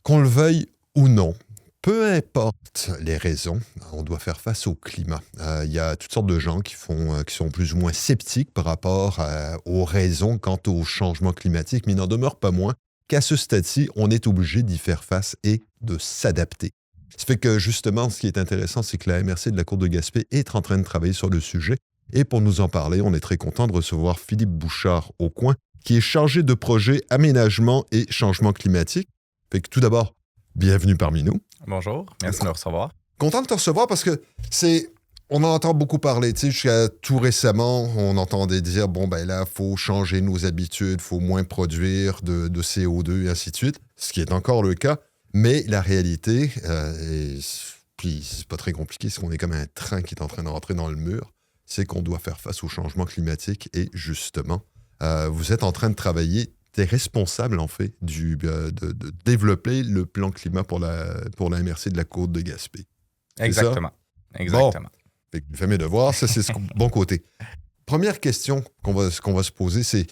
Qu'on le veuille ou non, peu importe les raisons, on doit faire face au climat. Il y a toutes sortes de gens qui sont plus ou moins sceptiques par rapport aux raisons quant au changement climatique, mais il n'en demeure pas moins qu'à ce stade-ci, on est obligé d'y faire face et de s'adapter. Ça fait que justement, ce qui est intéressant, c'est que la MRC de la Côte de Gaspé est en train de travailler sur le sujet. Et pour nous en parler, on est très content de recevoir Philippe Bouchard au coin, qui est chargé de projet aménagement et changement climatique. Fait que tout d'abord, bienvenue parmi nous. Bonjour, merci de me recevoir. Content de te recevoir parce que on en entend beaucoup parler, tu sais, jusqu'à tout récemment, on entendait dire, bon, ben là, il faut changer nos habitudes, il faut moins produire de CO2 et ainsi de suite, ce qui est encore le cas, mais la réalité, puis c'est pas très compliqué, c'est qu'on est comme un train qui est en train de rentrer dans le mur, c'est qu'on doit faire face au changement climatique et justement, vous êtes en train de travailler. T'es responsable, en fait, de développer le plan climat pour la MRC de la Côte de Gaspé. Exactement. Exactement. Bon, fait que je fais mes devoirs, ça, c'est bon côté. Première question qu'on va se poser, c'est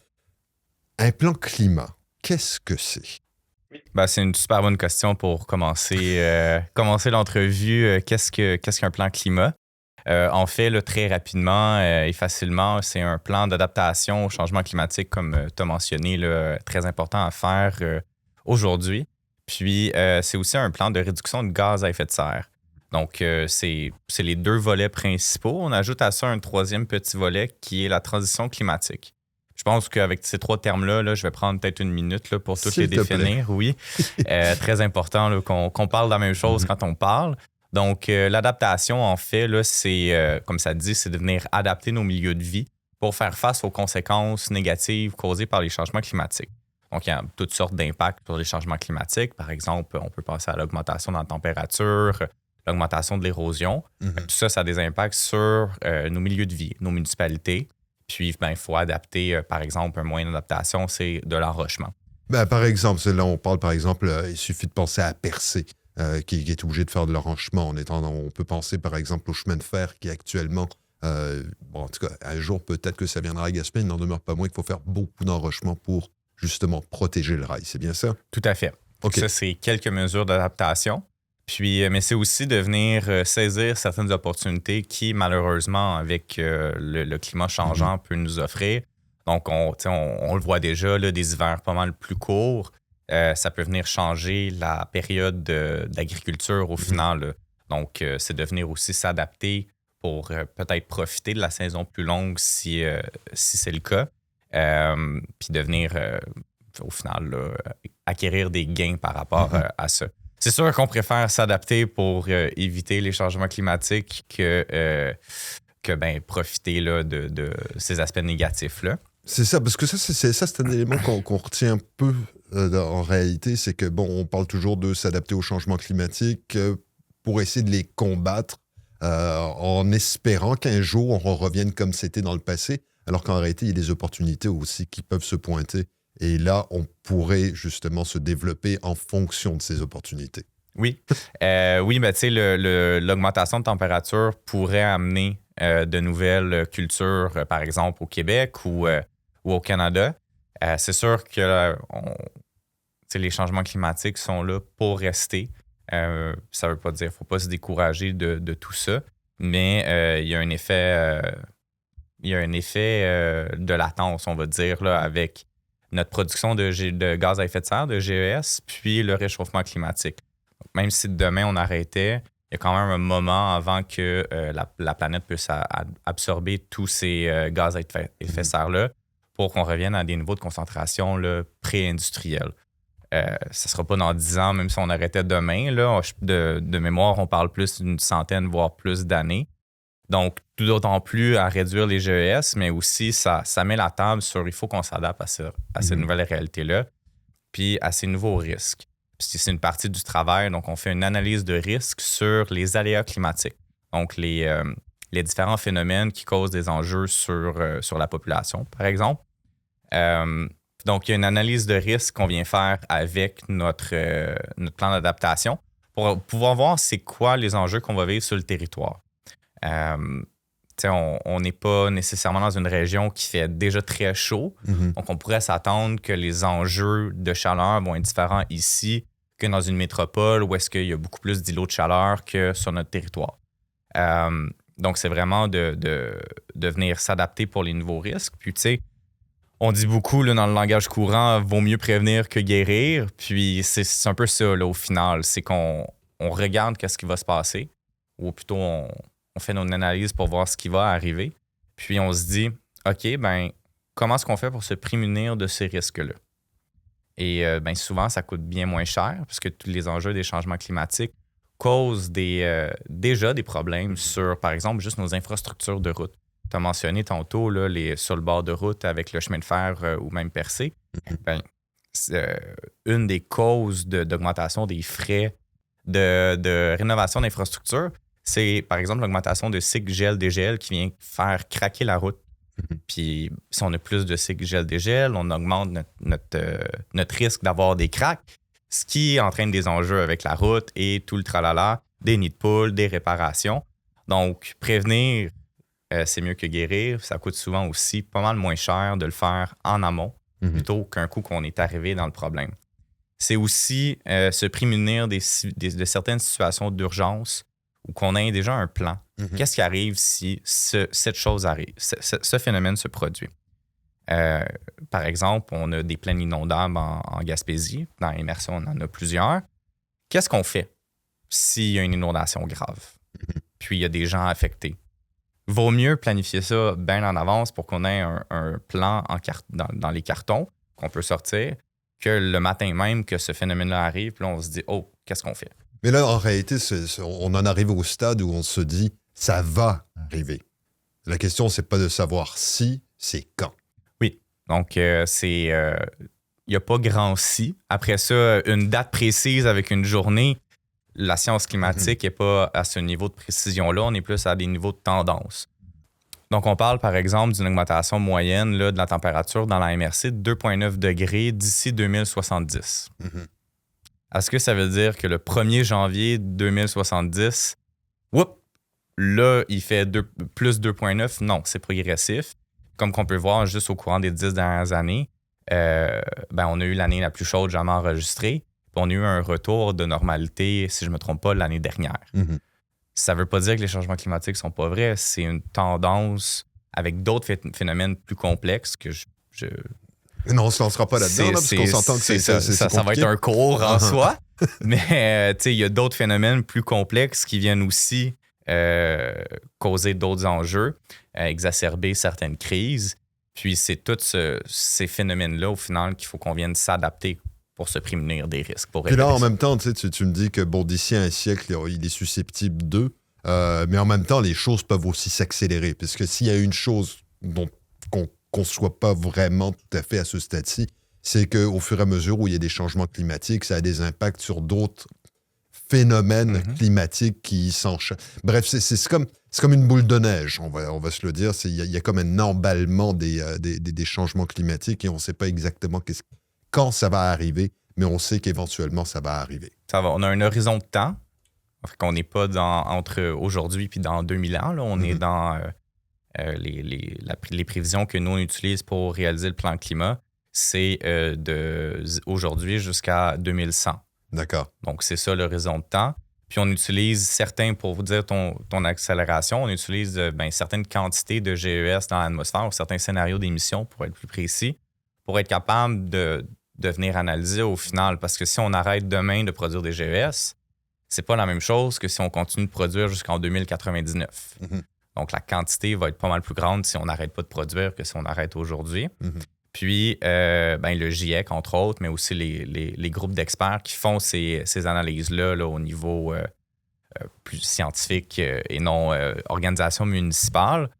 un plan climat, qu'est-ce que c'est? Ben, c'est une super bonne question pour commencer l'entrevue. Qu'est-ce qu'un plan climat? En fait, là, très rapidement et facilement, c'est un plan d'adaptation au changement climatique, comme tu as mentionné, là, très important à faire aujourd'hui. Puis, c'est aussi un plan de réduction de gaz à effet de serre. Donc, c'est les deux volets principaux. On ajoute à ça un troisième petit volet qui est la transition climatique. Je pense qu'avec ces trois termes-là, là, je vais prendre peut-être une minute là, pour tous les définir. Oui, très important là, qu'on parle de la même chose quand on parle. Donc, l'adaptation, en fait, là, c'est, comme ça dit, c'est de venir adapter nos milieux de vie pour faire face aux conséquences négatives causées par les changements climatiques. Donc, il y a toutes sortes d'impacts sur les changements climatiques. Par exemple, on peut penser à l'augmentation de la température, l'augmentation de l'érosion. Tout ça, ça a des impacts sur nos milieux de vie, nos municipalités. Puis, ben, il faut adapter, par exemple, un moyen d'adaptation, c'est de l'enrochement. Ben, par exemple, là, on parle, par exemple, il suffit de penser à Percé. Qui est obligé de faire de l'enrochement. On peut penser, par exemple, au chemin de fer qui actuellement, en tout cas, un jour, peut-être que ça viendra à Gaspé, il n'en demeure pas moins qu'il faut faire beaucoup d'enrochement pour, justement, protéger le rail. C'est bien ça? Tout à fait. Okay. Ça, c'est quelques mesures d'adaptation. Puis, mais c'est aussi de venir saisir certaines opportunités qui, malheureusement, avec le climat changeant, peut nous offrir. Donc, on le voit déjà, là, des hivers pas mal plus courts. Ça peut venir changer la période d'agriculture au final. Là. Donc, c'est de venir aussi s'adapter pour peut-être profiter de la saison plus longue si c'est le cas. Puis de venir, au final, là, acquérir des gains par rapport à ça. C'est sûr qu'on préfère s'adapter pour éviter les changements climatiques que profiter là, de ces aspects négatifs-là. C'est ça, parce que c'est un élément qu'on retient un peu en réalité, c'est que, bon, on parle toujours de s'adapter au changement climatique pour essayer de les combattre en espérant qu'un jour, on revienne comme c'était dans le passé, alors qu'en réalité, il y a des opportunités aussi qui peuvent se pointer. Et là, on pourrait justement se développer en fonction de ces opportunités. Oui. Oui, ben, tu sais, l'augmentation de température pourrait amener de nouvelles cultures, par exemple, au Québec ou au Canada. C'est sûr que les changements climatiques sont là pour rester. Ça ne veut pas dire qu'il ne faut pas se décourager de tout ça, mais il y a un effet, de latence, on va dire, là, avec notre production de gaz à effet de serre, de GES, puis le réchauffement climatique. Donc, même si demain on arrêtait, il y a quand même un moment avant que la planète puisse absorber tous ces gaz à effet de serre-là pour qu'on revienne à des niveaux de concentration là, pré-industriels. Ça ne sera pas dans 10 ans, même si on arrêtait demain. Là, de mémoire, on parle plus d'une centaine, voire plus d'années. Donc, tout d'autant plus à réduire les GES, mais aussi ça met la table sur il faut qu'on s'adapte à cette nouvelle réalité-là, puis à ces nouveaux risques. Puis c'est une partie du travail, donc on fait une analyse de risque sur les aléas climatiques. Donc, les différents phénomènes qui causent des enjeux sur la population, par exemple. Donc, il y a une analyse de risque qu'on vient faire avec notre plan d'adaptation pour pouvoir voir c'est quoi les enjeux qu'on va vivre sur le territoire. On n'est pas nécessairement dans une région qui fait déjà très chaud. Donc, on pourrait s'attendre que les enjeux de chaleur vont être différents ici que dans une métropole où est-ce qu'il y a beaucoup plus d'îlots de chaleur que sur notre territoire. Donc, c'est vraiment de venir s'adapter pour les nouveaux risques. Puis, tu sais, on dit beaucoup là, dans le langage courant, vaut mieux prévenir que guérir. Puis, c'est un peu ça, là, au final. C'est qu'on regarde qu'est-ce qui va se passer, ou plutôt, on fait nos analyses pour voir ce qui va arriver. Puis, on se dit, OK, ben comment est-ce qu'on fait pour se prémunir de ces risques-là? Et souvent, ça coûte bien moins cher, puisque tous les enjeux des changements climatiques causent déjà des problèmes sur, par exemple, juste nos infrastructures de route. Tu as mentionné tantôt là, sur le bord de route avec le chemin de fer ou même percé. Une des causes d'augmentation des frais de rénovation d'infrastructures, c'est par exemple l'augmentation de cycle gel-dégel qui vient faire craquer la route. Puis si on a plus de cycle gel-dégel, on augmente notre risque d'avoir des cracks, ce qui entraîne des enjeux avec la route et tout le tralala, des nids de poules, des réparations. Donc, prévenir, c'est mieux que guérir. Ça coûte souvent aussi pas mal moins cher de le faire en amont plutôt qu'un coup qu'on est arrivé dans le problème. C'est aussi se prémunir de certaines situations d'urgence ou qu'on ait déjà un plan. Qu'est-ce qui arrive si cette chose arrive, ce phénomène se produit? Par exemple, on a des plaines inondables en Gaspésie. Dans l'immersion, on en a plusieurs. Qu'est-ce qu'on fait s'il y a une inondation grave? Puis il y a des gens affectés. Vaut mieux planifier ça bien en avance pour qu'on ait un plan dans les cartons qu'on peut sortir que le matin même que ce phénomène-là arrive. Puis là, on se dit, oh, qu'est-ce qu'on fait? Mais là, en réalité, on en arrive au stade où on se dit, ça va arriver. La question, c'est pas de savoir si, c'est quand. Oui. Donc, il n'y a pas grand si. Après ça, une date précise avec une journée, la science climatique n'est pas à ce niveau de précision-là. On est plus à des niveaux de tendance. Donc, on parle, par exemple, d'une augmentation moyenne là, de la température dans la MRC de 2,9 degrés d'ici 2070. Est-ce que ça veut dire que le 1er janvier 2070, là, il fait plus 2,9? Non, c'est progressif. Comme qu'on peut voir juste au courant des 10 dernières années, on a eu l'année la plus chaude jamais enregistrée. Puis on a eu un retour de normalité, si je ne me trompe pas, l'année dernière. Ça ne veut pas dire que les changements climatiques ne sont pas vrais. C'est une tendance avec d'autres phénomènes plus complexes que Non, on ne se lancera pas là-dedans, parce qu'on s'entend que ça va être un cours en soi. Mais il y a d'autres phénomènes plus complexes qui viennent aussi causer d'autres enjeux, exacerber certaines crises. Puis c'est tous ces phénomènes-là, au final, qu'il faut qu'on vienne s'adapter pour se prémunir des risques. Puis là, en même temps, tu me dis que d'ici un siècle, il est susceptible d'eux. Mais en même temps, les choses peuvent aussi s'accélérer. Parce que s'il y a une chose qu'on ne soit pas vraiment tout à fait à ce stade-ci, c'est qu'au fur et à mesure où il y a des changements climatiques, ça a des impacts sur d'autres phénomènes climatiques qui s'enchaînent. Bref, c'est comme une boule de neige, on va se le dire. Il y a comme un emballement des changements climatiques et on ne sait pas exactement quand ça va arriver, mais on sait qu'éventuellement, ça va arriver. Ça va. On a un horizon de temps. Qu'on n'est pas entre aujourd'hui et dans 2000 ans. Là, on est dans les prévisions que nous, on utilise pour réaliser le plan climat. C'est aujourd'hui jusqu'à 2100. D'accord. Donc, c'est ça l'horizon de temps. Puis, on utilise certains, pour vous dire ton accélération, on utilise certaines quantités de GES dans l'atmosphère ou certains scénarios d'émissions, pour être plus précis, pour être capable de venir analyser au final. Parce que si on arrête demain de produire des GES, c'est pas la même chose que si on continue de produire jusqu'en 2099. Donc, la quantité va être pas mal plus grande si on n'arrête pas de produire que si on arrête aujourd'hui. Puis, le GIEC, entre autres, mais aussi les groupes d'experts qui font ces analyses-là là, au niveau plus scientifique et non organisation municipale,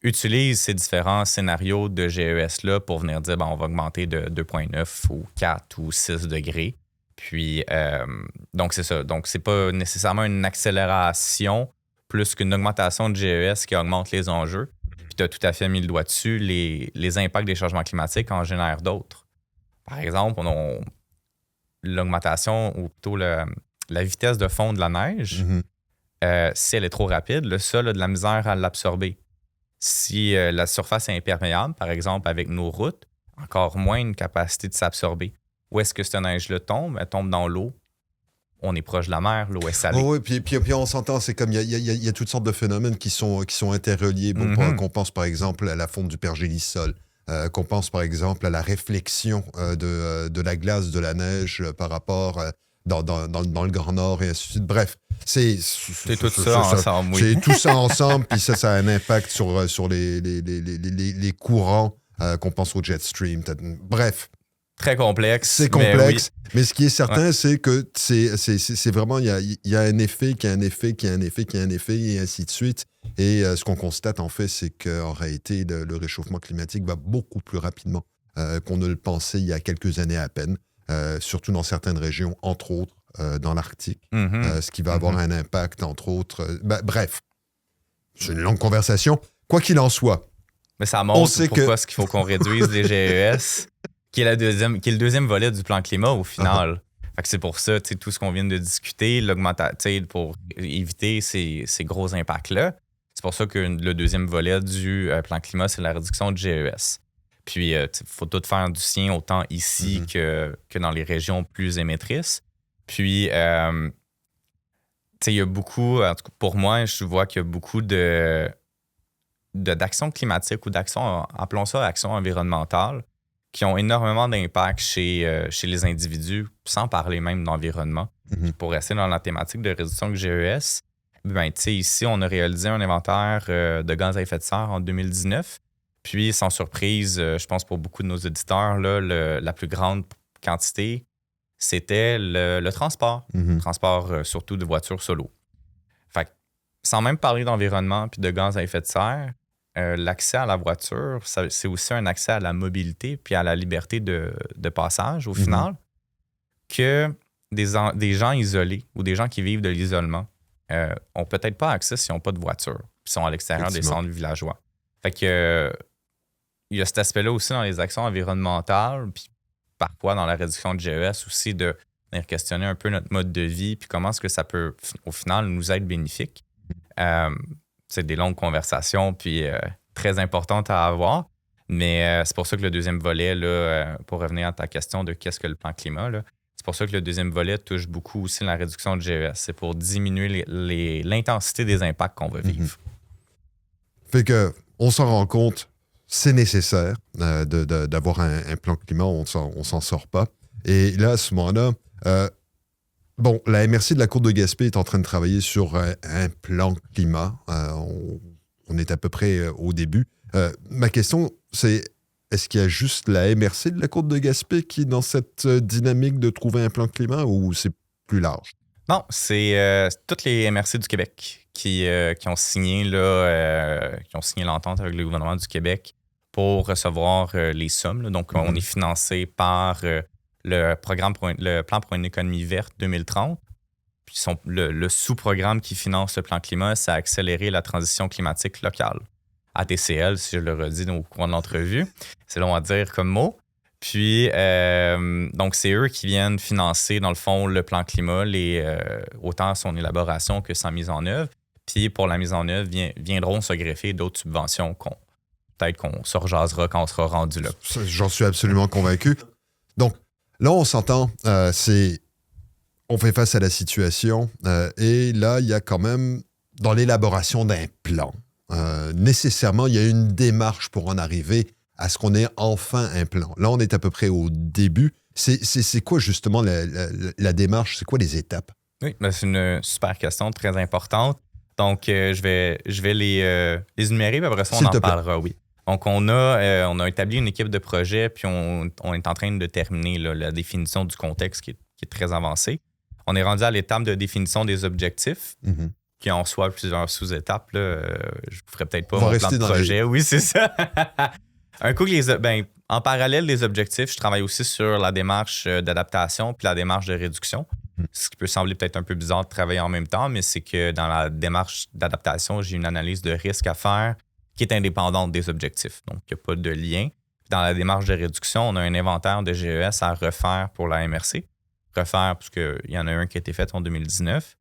utilisent ces différents scénarios de GES-là pour venir dire on va augmenter de 2,9 ou 4 ou 6 degrés. Puis, donc, c'est ça. Donc, c'est pas nécessairement une accélération plus qu'une augmentation de GES qui augmente les enjeux. Puis, tu as tout à fait mis le doigt dessus. Les impacts des changements climatiques en génèrent d'autres. Par exemple, l'augmentation ou plutôt la vitesse de fond de la neige. Si elle est trop rapide, le sol a de la misère à l'absorber. Si la surface est imperméable, par exemple, avec nos routes, encore moins une capacité de s'absorber. Où est-ce que cette neige-là tombe? Elle tombe dans l'eau. on est proche de la mer, l'eau est salée. Oh oui, puis on s'entend, c'est comme il y a toutes sortes de phénomènes qui sont interreliés. Bon, qu'on pense par exemple à la fonte du pergélisol, qu'on pense par exemple à la réflexion de la glace, de la neige par rapport dans le Grand Nord et ainsi de suite. Bref, C'est tout ça ensemble, oui. C'est tout ça ensemble, puis ça a un impact sur les courants, qu'on pense au jet stream. Bref. Très complexe. C'est complexe, mais ce qui est certain, c'est que c'est vraiment, il y a un effet, qui a un effet, qui a un effet, qui a un effet, et ainsi de suite. Et ce qu'on constate, en fait, c'est qu'en réalité, le réchauffement climatique va beaucoup plus rapidement qu'on ne le pensait il y a quelques années à peine, surtout dans certaines régions, entre autres dans l'Arctique, ce qui va avoir un impact, entre autres. Bref, c'est une longue conversation. Quoi qu'il en soit. Mais ça montre pourquoi est-ce qu'il faut qu'on réduise les GES. Qui est le deuxième volet du plan climat au final. Fait que c'est pour ça, tout ce qu'on vient de discuter, pour éviter ces gros impacts-là. C'est pour ça que le deuxième volet du plan climat, c'est la réduction de GES. Puis, il faut tout faire du sien autant ici que dans les régions plus émettrices. Puis, il y a beaucoup, en tout cas pour moi, je vois qu'il y a beaucoup d'actions climatiques ou d'actions, appelons ça actions environnementales, qui ont énormément d'impact chez les individus, sans parler même d'environnement. Pour rester dans la thématique de réduction de GES, ici, on a réalisé un inventaire de gaz à effet de serre en 2019. Puis, sans surprise, je pense pour beaucoup de nos auditeurs, là, la plus grande quantité, c'était le transport. Le transport surtout de voitures solo. Fait que, sans même parler d'environnement puis de gaz à effet de serre, l'accès à la voiture, c'est aussi un accès à la mobilité puis à la liberté de passage au final, que des gens isolés ou des gens qui vivent de l'isolement ont peut-être pas accès s'ils n'ont pas de voiture puis sont à l'extérieur des centres villageois. Fait que il y a cet aspect-là aussi dans les actions environnementales puis parfois dans la réduction de GES aussi de venir questionner un peu notre mode de vie puis comment est-ce que ça peut au final nous être bénéfique. C'est des longues conversations, puis très importantes à avoir. Mais c'est pour ça que le deuxième volet, là, pour revenir à ta question de qu'est-ce que le plan climat, là, c'est pour ça que le deuxième volet touche beaucoup aussi la réduction de GES. C'est pour diminuer l'intensité des impacts qu'on va vivre. Fait que on s'en rend compte, c'est nécessaire d'avoir un plan climat, on s'en sort pas. Et là, à ce moment-là, bon, la MRC de la Côte de Gaspé est en train de travailler sur un plan climat. On est à peu près au début. Ma question, c'est est-ce qu'il y a juste la MRC de la Côte de Gaspé qui est dans cette dynamique de trouver un plan climat ou c'est plus large? Non, c'est toutes les MRC du Québec qui ont signé l'entente avec le gouvernement du Québec pour recevoir les sommes. Là. Donc, on est financé par le plan pour une économie verte 2030. Puis le sous-programme qui finance le plan climat, c'est accélérer la transition climatique locale. ATCL, si je le redis au cours de l'entrevue. C'est long à dire comme mot. Puis, donc, c'est eux qui viennent financer, dans le fond, le plan climat, autant son élaboration que sa mise en œuvre. Puis, pour la mise en œuvre, viendront se greffer d'autres subventions peut-être qu'on se rejasera quand on sera rendu là. J'en suis absolument convaincu. Donc, là, on s'entend, on fait face à la situation et là, il y a quand même, dans l'élaboration d'un plan, nécessairement, il y a une démarche pour en arriver à ce qu'on ait enfin un plan. Là, on est à peu près au début. C'est quoi justement la démarche? C'est quoi les étapes? Oui, ben c'est une super question, très importante. Donc, je vais les énumérer, puis après ça, on en parlera, oui. Donc, on a établi une équipe de projet, puis on est en train de terminer là, la définition du contexte qui est très avancée. On est rendu à l'étape de définition des objectifs, qui en soi plusieurs sous-étapes. Là. Je vous ferai peut-être pas mon plan de projet. Oui, c'est ça. Un coup, en parallèle des objectifs, je travaille aussi sur la démarche d'adaptation puis la démarche de réduction. Ce qui peut sembler peut-être un peu bizarre de travailler en même temps, mais c'est que dans la démarche d'adaptation, j'ai une analyse de risque à faire qui est indépendante des objectifs. Donc, il n'y a pas de lien. Dans la démarche de réduction, on a un inventaire de GES à refaire pour la MRC. Refaire, puisqu'il y en a un qui a été fait en 2019.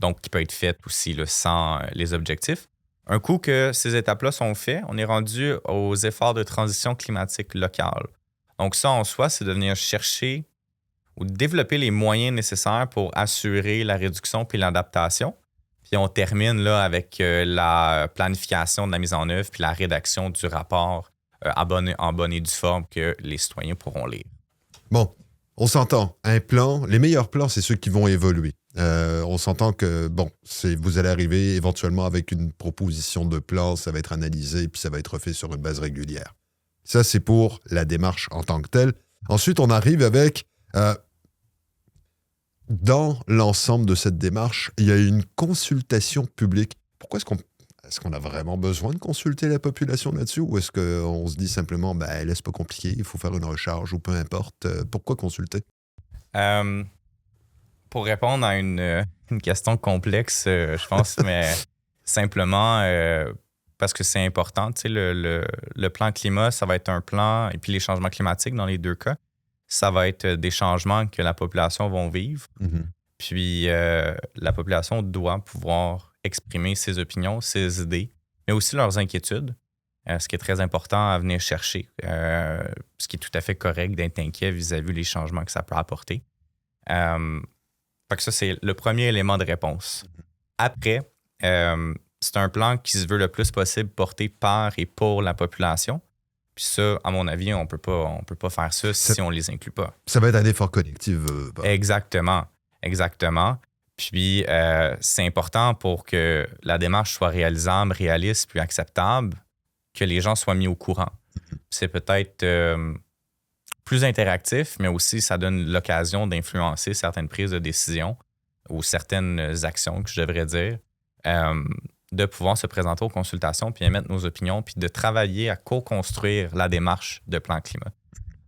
Donc, qui peut être fait aussi là, sans les objectifs. Un coup que ces étapes-là sont faites, on est rendu aux efforts de transition climatique locale. Donc, ça, en soi, c'est de venir chercher ou développer les moyens nécessaires pour assurer la réduction puis l'adaptation. Puis on termine là avec la planification de la mise en œuvre puis la rédaction du rapport en bonne et due forme que les citoyens pourront lire. Bon, on s'entend. Un plan, les meilleurs plans, c'est ceux qui vont évoluer. On s'entend que, bon, vous allez arriver éventuellement avec une proposition de plan, ça va être analysé, puis ça va être fait sur une base régulière. Ça, c'est pour la démarche en tant que telle. Ensuite, on arrive avec, dans l'ensemble de cette démarche, il y a une consultation publique. Pourquoi est-ce qu'on a vraiment besoin de consulter la population là-dessus, ou est-ce qu'on se dit simplement, laisse pas compliqué, il faut faire une recharge, ou peu importe. Pourquoi consulter? Pour répondre à une question complexe, je pense, mais simplement parce que c'est important. Tu sais, le plan climat, ça va être un plan, et puis les changements climatiques dans les deux cas, ça va être des changements que la population va vivre. Mm-hmm. Puis la population doit pouvoir exprimer ses opinions, ses idées, mais aussi leurs inquiétudes, ce qui est très important à venir chercher, ce qui est tout à fait correct d'être inquiet vis-à-vis des changements que ça peut apporter. Fait que ça, c'est le premier élément de réponse. Après, c'est un plan qui se veut le plus possible porté par et pour la population. Puis ça, à mon avis, on peut pas faire ça si on les inclut pas. Ça va être un effort collectif. Exactement. Puis, c'est important pour que la démarche soit réalisable, réaliste, puis acceptable, que les gens soient mis au courant. C'est peut-être plus interactif, mais aussi ça donne l'occasion d'influencer certaines prises de décision ou certaines actions, que je devrais dire, de pouvoir se présenter aux consultations, puis émettre nos opinions, puis de travailler à co-construire la démarche de plan climat.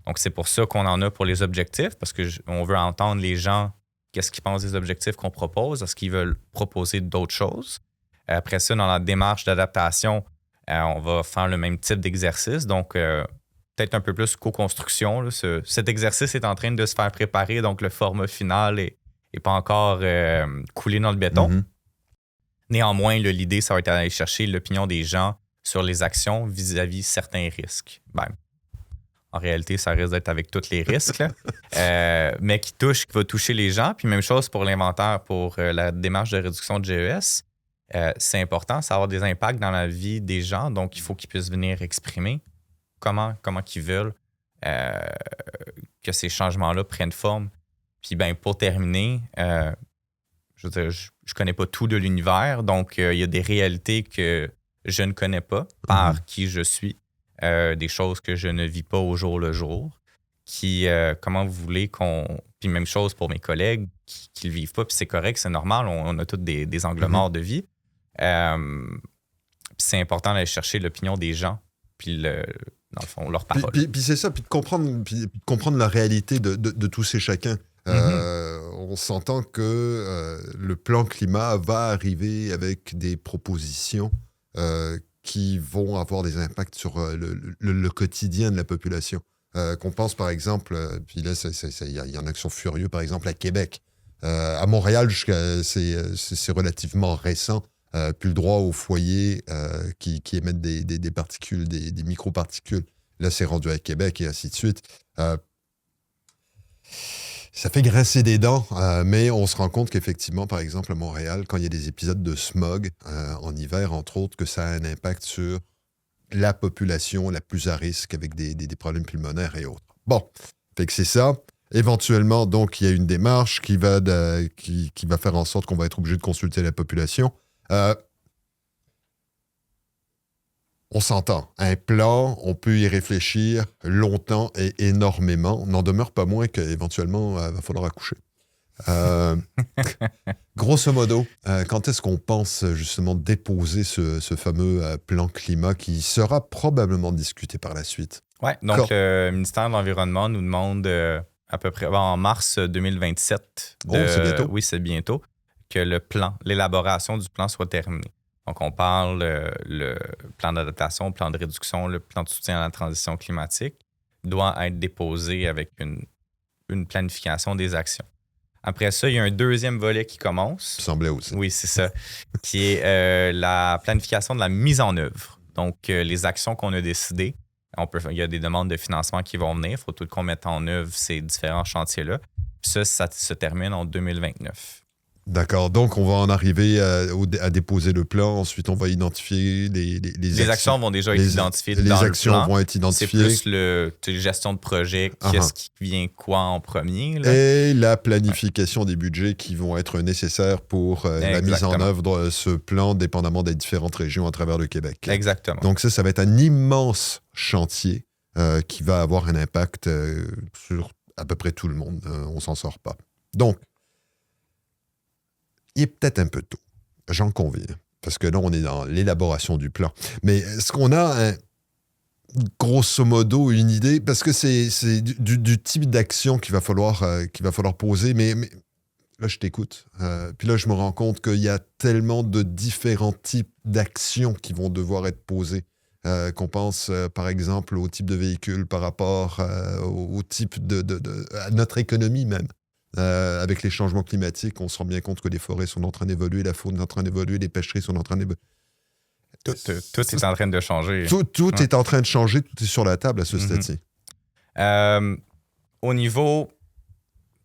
Donc, c'est pour ça qu'on en a pour les objectifs, parce qu'on veut entendre les gens, qu'est-ce qu'ils pensent des objectifs qu'on propose, est-ce qu'ils veulent proposer d'autres choses. Après ça, dans la démarche d'adaptation, on va faire le même type d'exercice, donc peut-être un peu plus co-construction. Là. Cet exercice est en train de se faire préparer, donc le format final n'est pas encore coulé dans le béton. Mm-hmm. Néanmoins, l'idée, ça va être d'aller chercher l'opinion des gens sur les actions vis-à-vis certains risques. En réalité, ça risque d'être avec tous les risques, là. Mais qui va toucher les gens. Puis même chose pour l'inventaire, pour la démarche de réduction de GES. C'est important, ça va avoir des impacts dans la vie des gens, donc il faut qu'ils puissent venir exprimer comment ils veulent que ces changements-là prennent forme. Puis pour terminer, je veux dire, je connais pas tout de l'univers, donc il y a des réalités que je ne connais pas par qui je suis, des choses que je ne vis pas au jour le jour, comment vous voulez qu'on... Puis même chose pour mes collègues qui le vivent pas, puis c'est correct, c'est normal, on a tous des angles morts de vie. Puis c'est important d'aller chercher l'opinion des gens, puis dans le fond, leur parole. Puis c'est ça, puis de comprendre la réalité de tous et chacun. On s'entend que le plan climat va arriver avec des propositions qui vont avoir des impacts sur le quotidien de la population. Qu'on pense par exemple, puis là, il y en a qui sont furieux, par exemple à Québec. À Montréal, c'est relativement récent. Plus le droit aux foyers qui émettent des particules, des microparticules. Là, c'est rendu à Québec et ainsi de suite. Ça fait grincer des dents, mais on se rend compte qu'effectivement, par exemple, à Montréal, quand il y a des épisodes de smog en hiver, entre autres, que ça a un impact sur la population la plus à risque avec des problèmes pulmonaires et autres. Bon, fait que c'est ça. Éventuellement, donc, il y a une démarche qui va faire en sorte qu'on va être obligé de consulter la population. On s'entend. Un plan, on peut y réfléchir longtemps et énormément. N'en demeure pas moins qu'éventuellement, il va falloir accoucher. Grosso modo, quand est-ce qu'on pense justement déposer ce fameux plan climat qui sera probablement discuté par la suite? Oui, donc le ministère de l'Environnement nous demande à peu près en mars 2027. C'est bientôt? Oui, c'est bientôt. Que l'élaboration du plan soit terminée. Donc, on parle le plan d'adaptation, le plan de réduction, le plan de soutien à la transition climatique doit être déposé avec une planification des actions. Après ça, il y a un deuxième volet qui commence. Ça semblait aussi. Oui, c'est ça, qui est la planification de la mise en œuvre. Donc, les actions qu'on a décidées, il y a des demandes de financement qui vont venir. Il faut tout qu'on mette en œuvre ces différents chantiers-là. Ça se termine en 2029. D'accord. Donc, on va en arriver à déposer le plan. Ensuite, on va identifier les actions vont déjà être identifiées dans le plan. Les actions vont être identifiées. C'est plus gestion de projet, qu'est-ce qui vient quoi en premier. Là. Et la planification des budgets qui vont être nécessaires pour la mise en œuvre de ce plan, dépendamment des différentes régions à travers le Québec. Exactement. Donc, ça va être un immense chantier qui va avoir un impact sur à peu près tout le monde. On s'en sort pas. Donc, il est peut-être un peu tôt, j'en conviens, parce que là, on est dans l'élaboration du plan. Mais est-ce qu'on a, grosso modo, une idée? Parce que c'est du type d'action qu'il va falloir poser, mais là, je t'écoute. Puis là, je me rends compte qu'il y a tellement de différents types d'actions qui vont devoir être posées. Qu'on pense, par exemple, au type de véhicule par rapport au type à notre économie même. Avec les changements climatiques, on se rend bien compte que les forêts sont en train d'évoluer, la faune est en train d'évoluer, les pêcheries sont en train d'évoluer. Tout est en train de changer. Tout est en train de changer, tout est sur la table à ce stade-ci. Au niveau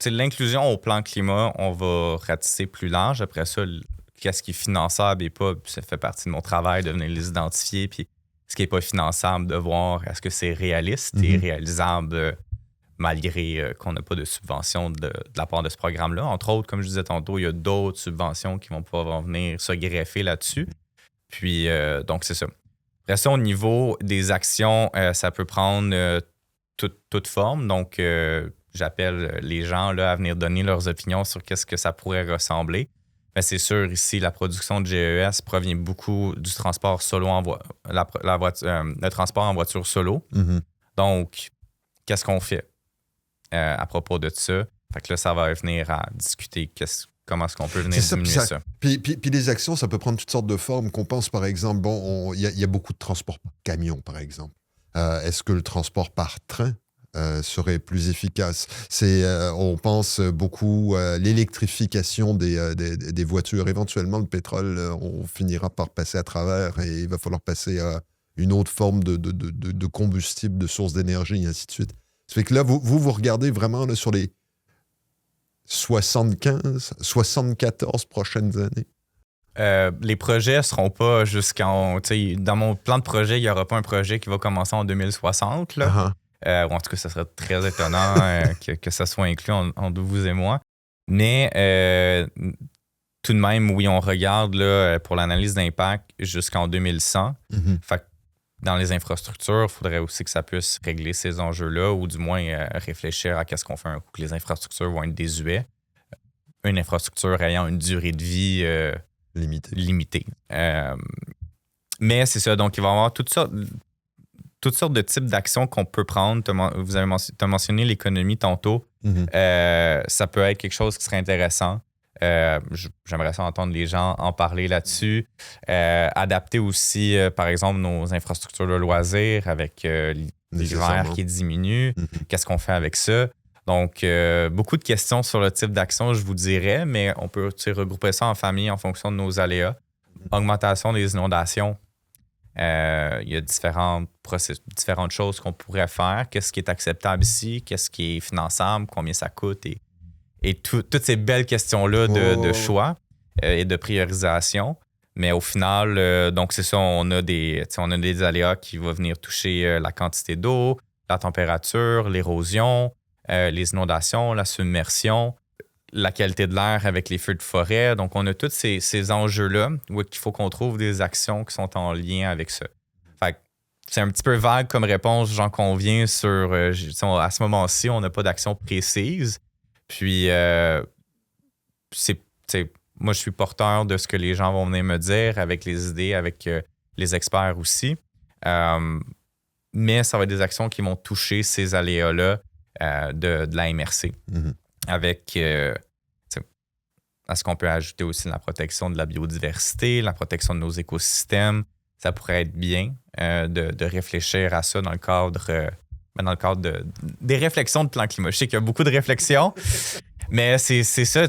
de l'inclusion au plan climat, on va ratisser plus large. Après ça, qu'est-ce qui est finançable et pas, ça fait partie de mon travail de venir les identifier. Puis ce qui n'est pas finançable, de voir est-ce que c'est réaliste et réalisable malgré qu'on n'a pas de subvention de la part de ce programme-là. Entre autres, comme je disais tantôt, il y a d'autres subventions qui vont pouvoir venir se greffer là-dessus. Puis, donc, c'est ça. Après ça, au niveau des actions, ça peut prendre toute forme. Donc, j'appelle les gens là, à venir donner leurs opinions sur qu'est-ce que ça pourrait ressembler. Mais c'est sûr, ici, la production de GES provient beaucoup du transport solo le transport en voiture solo. Donc, qu'est-ce qu'on fait à propos de ça? Fait que là, ça va venir à discuter comment est-ce qu'on peut venir diminuer ça. Puis les actions, ça peut prendre toutes sortes de formes. Qu'on pense, par exemple, il y a beaucoup de transport par camion, par exemple. Est-ce que le transport par train serait plus efficace? On pense beaucoup à l'électrification des voitures. Éventuellement, le pétrole, on finira par passer à travers et il va falloir passer à une autre forme de combustible, de source d'énergie, et ainsi de suite. Ça fait que là, vous regardez vraiment là, sur les 74 prochaines années. Les projets ne seront pas dans mon plan de projet, il n'y aura pas un projet qui va commencer en 2060. Là. Ou en tout cas, ça serait très étonnant que ça soit inclus entre vous et moi. Mais tout de même, oui, on regarde là, pour l'analyse d'impact jusqu'en 2100. Fait que dans les infrastructures, il faudrait aussi que ça puisse régler ces enjeux-là ou du moins réfléchir à qu'est-ce qu'on fait un coup que les infrastructures vont être désuètes. Une infrastructure ayant une durée de vie limitée. Mais c'est ça, donc il va y avoir toutes sortes de types d'actions qu'on peut prendre. Tu as mentionné l'économie tantôt. Ça peut être quelque chose qui serait intéressant. J'aimerais ça entendre les gens en parler là-dessus. Adapter aussi, par exemple, nos infrastructures de loisirs avec l'hiver qui diminue. Qu'est-ce qu'on fait avec ça? Donc, beaucoup de questions sur le type d'action, je vous dirais, mais on peut regrouper ça en famille en fonction de nos aléas. Augmentation des inondations. Il y a différentes choses qu'on pourrait faire. Qu'est-ce qui est acceptable ici? Qu'est-ce qui est finançable? Combien ça coûte? Et toutes ces belles questions-là de choix et de priorisation. Mais au final, donc c'est ça, on a des aléas qui vont venir toucher la quantité d'eau, la température, l'érosion, les inondations, la submersion, la qualité de l'air avec les feux de forêt. Donc, on a tous ces enjeux-là où il faut qu'on trouve des actions qui sont en lien avec ça. Fait que c'est un petit peu vague comme réponse, j'en conviens, sur à ce moment-ci, on n'a pas d'action précise. Puis, moi, je suis porteur de ce que les gens vont venir me dire avec les idées, avec les experts aussi. Mais ça va être des actions qui vont toucher ces aléas-là de la MRC. Avec, à ce qu'on peut ajouter aussi la protection de la biodiversité, la protection de nos écosystèmes. Ça pourrait être bien de réfléchir à ça dans le cadre des réflexions de plan climat. Je sais qu'il y a beaucoup de réflexions, mais c'est ça,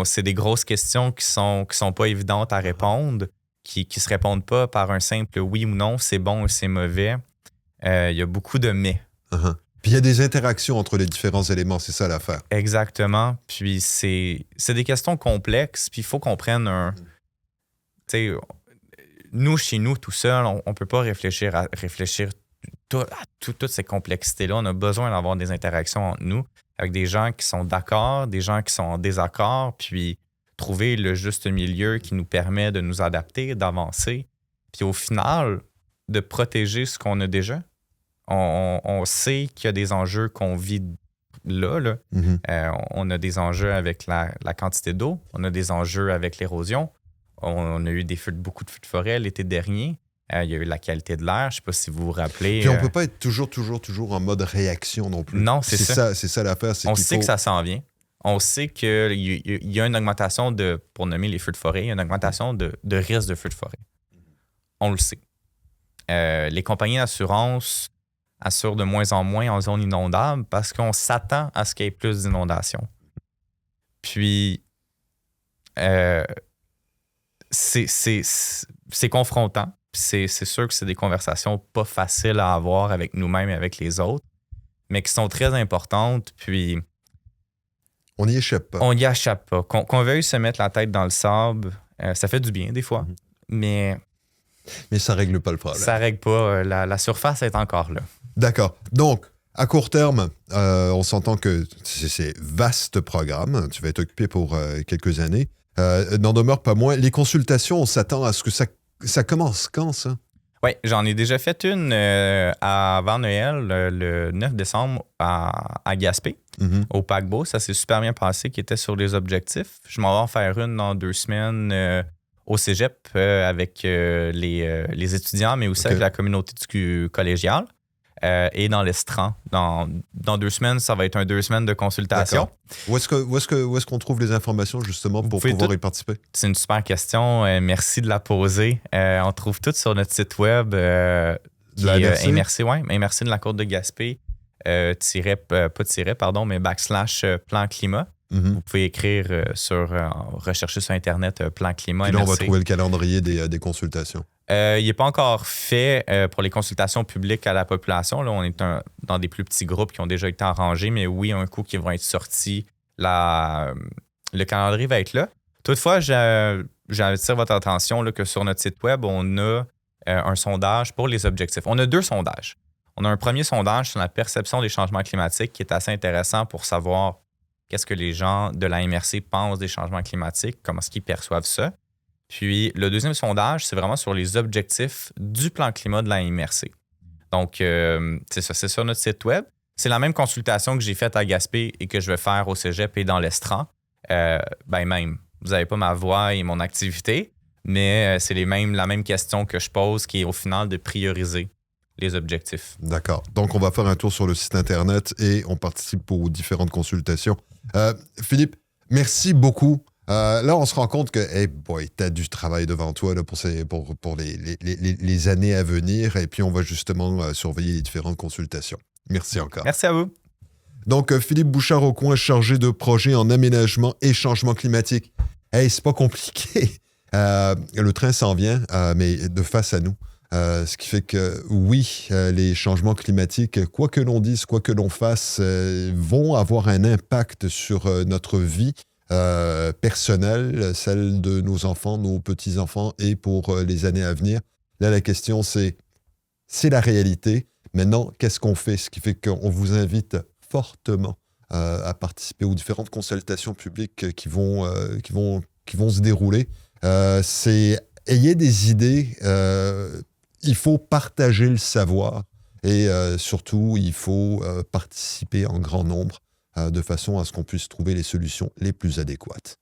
c'est des grosses questions qui sont pas évidentes à répondre, qui se répondent pas par un simple oui ou non, c'est bon ou c'est mauvais. Il y a beaucoup de mais. Puis il y a des interactions entre les différents éléments, c'est ça l'affaire. Exactement. Puis c'est des questions complexes, puis il faut qu'on prenne tu sais, nous, chez nous, tout seul, on ne peut pas réfléchir à toutes ces complexités-là. On a besoin d'avoir des interactions entre nous avec des gens qui sont d'accord, des gens qui sont en désaccord, puis trouver le juste milieu qui nous permet de nous adapter, d'avancer, puis au final, de protéger ce qu'on a déjà. On sait qu'il y a des enjeux qu'on vit là. On a des enjeux avec la quantité d'eau, on a des enjeux avec l'érosion. On a eu beaucoup de feux de forêt l'été dernier. Il y a eu la qualité de l'air. Je ne sais pas si vous vous rappelez. Puis on ne peut pas être toujours en mode réaction non plus. Non, c'est ça. C'est ça l'affaire. On sait que ça s'en vient. On sait qu'il y a une augmentation pour nommer les feux de forêt, il y a une augmentation de risque de feux de forêt. On le sait. Les compagnies d'assurance assurent de moins en moins en zone inondable parce qu'on s'attend à ce qu'il y ait plus d'inondations. Puis, c'est confrontant. C'est sûr que c'est des conversations pas faciles à avoir avec nous-mêmes et avec les autres, mais qui sont très importantes. Puis, on n'y échappe pas. On n'y échappe pas. Qu'on veuille se mettre la tête dans le sable, ça fait du bien des fois, mais ça ne règle pas le problème. Ça ne règle pas. La surface est encore là. D'accord. Donc, à court terme, on s'entend que c'est vaste programme. Tu vas être occupé pour quelques années. N'en demeure pas moins. Les consultations, on s'attend à ce que ça commence quand, ça? Oui, j'en ai déjà fait une avant Noël, le 9 décembre, à Gaspé, au paquebot. Ça s'est super bien passé, qui était sur les objectifs. Je m'en vais en faire une dans 2 semaines au cégep avec les étudiants, mais aussi avec la communauté du collégial. Et dans l'Estran. Dans 2 semaines, ça va être 2 semaines de consultation. Où est-ce qu'on trouve les informations, justement, pour pouvoir y participer? C'est une super question. Merci de la poser. On trouve tout sur notre site web. Merci de la Côte de Gaspé. /plan climat. Vous pouvez écrire rechercher sur Internet plan climat. Puis là, on va trouver le calendrier des consultations. Il n'est pas encore fait pour les consultations publiques à la population. Là, on est dans des plus petits groupes qui ont déjà été arrangés, mais oui, un coup qui vont être sortis, le calendrier va être là. Toutefois, j'attire votre attention là, que sur notre site web, on a un sondage pour les objectifs. On a 2 sondages. On a un premier sondage sur la perception des changements climatiques qui est assez intéressant pour savoir qu'est-ce que les gens de la MRC pensent des changements climatiques, comment est-ce qu'ils perçoivent ça. Puis, le deuxième sondage, c'est vraiment sur les objectifs du plan climat de la MRC. Donc, c'est ça, c'est sur notre site web. C'est la même consultation que j'ai faite à Gaspé et que je vais faire au cégep et dans l'Estran. Même, vous n'avez pas ma voix et mon activité, mais c'est la même question que je pose qui est au final de prioriser les objectifs. D'accord. Donc, on va faire un tour sur le site Internet et on participe aux différentes consultations. Philippe, merci beaucoup. Là, on se rend compte que, tu as du travail devant toi là, pour les années à venir et puis on va justement surveiller les différentes consultations. Merci encore. Merci à vous. Donc, Philippe Bouchard-Aucoin, chargé de projet en aménagement et changement climatique. C'est pas compliqué. Le train s'en vient, mais de face à nous. Ce qui fait que, oui, les changements climatiques, quoi que l'on dise, quoi que l'on fasse, vont avoir un impact sur notre vie personnelle, celle de nos enfants, nos petits-enfants et pour les années à venir. Là, la question, c'est la réalité. Maintenant, qu'est-ce qu'on fait? Ce qui fait qu'on vous invite fortement à participer aux différentes consultations publiques qui vont se dérouler. Ayez des idées. Il faut partager le savoir et surtout, il faut participer en grand nombre de façon à ce qu'on puisse trouver les solutions les plus adéquates.